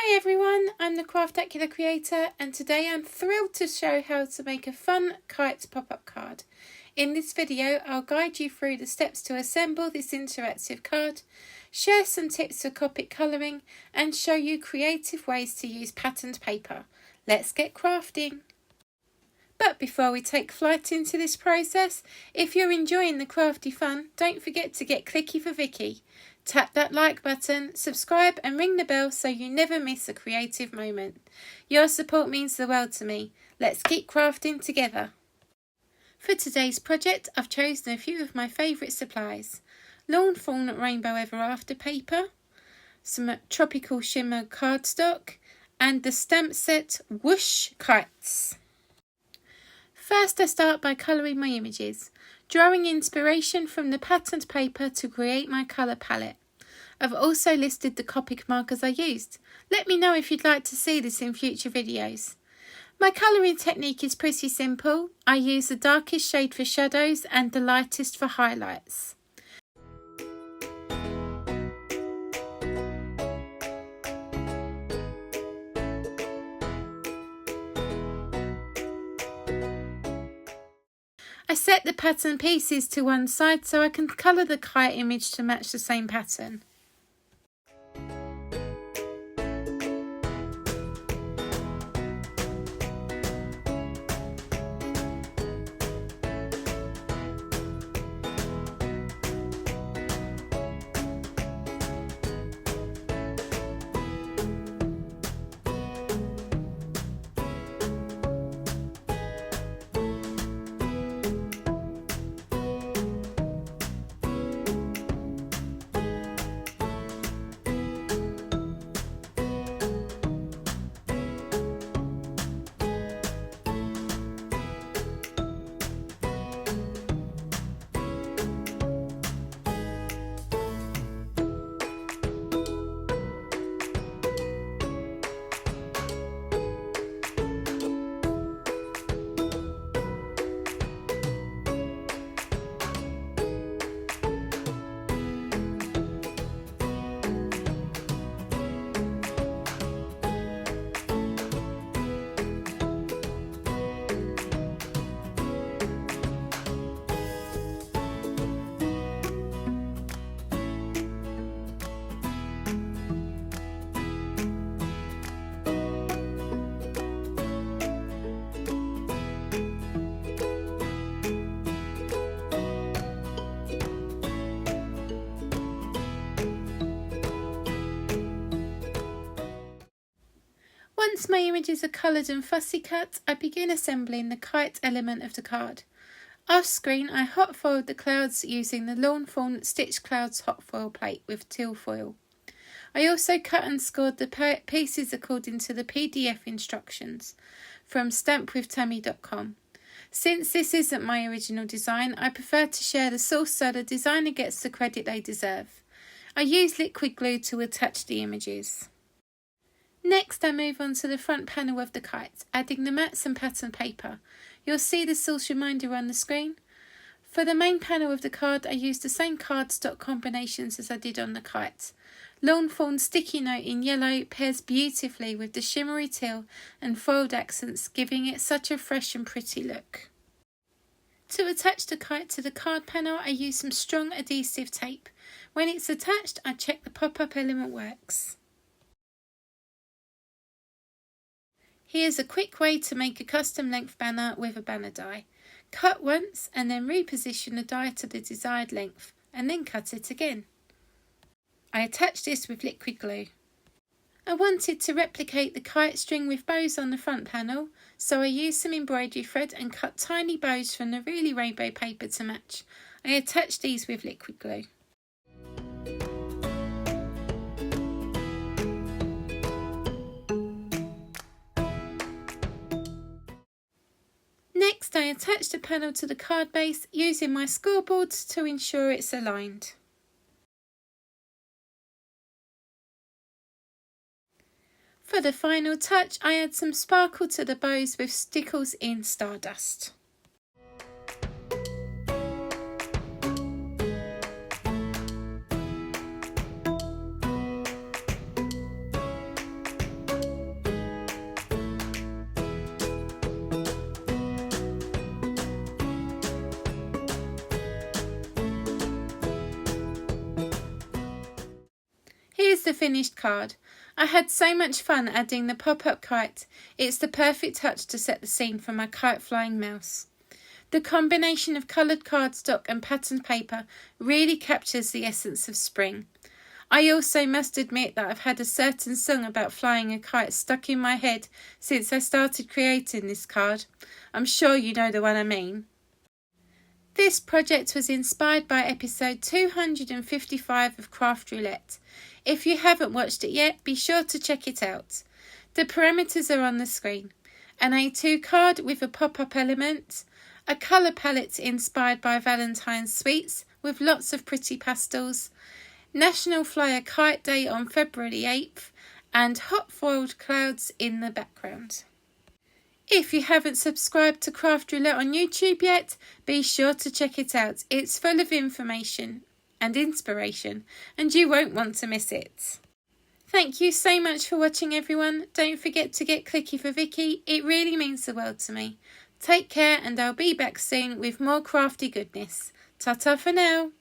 Hi everyone, I'm the Craftacular creator and today I'm thrilled to show how to make a fun kite pop-up card. In this video I'll guide you through the steps to assemble this interactive card, share some tips for Copic Colouring and show you creative ways to use patterned paper. Let's get crafting! But before we take flight into this process, if you're enjoying the crafty fun, don't forget to get clicky for Vicki. Tap that like button, subscribe and ring the bell so you never miss a creative moment. Your support means the world to me. Let's keep crafting together. For today's project, I've chosen a few of my favourite supplies. Lawn Fawn Rainbow Ever After paper, some tropical shimmer cardstock and the stamp set Whoosh Kites. First I start by colouring my images, drawing inspiration from the patterned paper to create my colour palette. I've also listed the Copic markers I used. Let me know if you'd like to see this in future videos. My colouring technique is pretty simple. I use the darkest shade for shadows and the lightest for highlights. I set the pattern pieces to one side so I can colour the kite image to match the same pattern. Once my images are coloured and fussy cut, I begin assembling the kite element of the card. Off screen I hot foiled the clouds using the Lawn Fawn Stitch Clouds hot foil plate with teal foil. I also cut and scored the pieces according to the PDF instructions from stampwithtammy.com. Since this isn't my original design, I prefer to share the source so the designer gets the credit they deserve. I use liquid glue to attach the images. Next I move on to the front panel of the kite, adding the mats and pattern paper. You'll see the source reminder on the screen. For the main panel of the card I used the same cardstock combinations as I did on the kite. Lawn Fawn sticky note in yellow pairs beautifully with the shimmery teal and foiled accents, giving it such a fresh and pretty look. To attach the kite to the card panel I use some strong adhesive tape. When it's attached I check the pop-up element works. Here's a quick way to make a custom length banner with a banner die. Cut once and then reposition the die to the desired length and then cut it again. I attached this with liquid glue. I wanted to replicate the kite string with bows on the front panel, so I used some embroidery thread and cut tiny bows from the really rainbow paper to match. I attached these with liquid glue. Next I attach the panel to the card base using my scoreboards to ensure it's aligned. For the final touch I add some sparkle to the bows with stickles in Stardust. Here's the finished card. I had so much fun adding the pop-up kite. It's the perfect touch to set the scene for my kite flying mouse. The combination of coloured cardstock and patterned paper really captures the essence of spring. I also must admit that I've had a certain song about flying a kite stuck in my head since I started creating this card. I'm sure you know the one I mean. This project was inspired by episode 255 of Craft Roulette. If you haven't watched it yet, be sure to check it out. The parameters are on the screen. An A2 card with a pop-up element, a colour palette inspired by Valentines sweets with lots of pretty pastels, National Flyer Kite Day on February 8th, and hot foiled clouds in the background. If you haven't subscribed to Craft Roulette on YouTube yet, be sure to check it out. It's full of information and inspiration, and you won't want to miss it. Thank you so much for watching, everyone. Don't forget to get clicky for Vicki. It really means the world to me. Take care, and I'll be back soon with more crafty goodness. Ta-ta for now.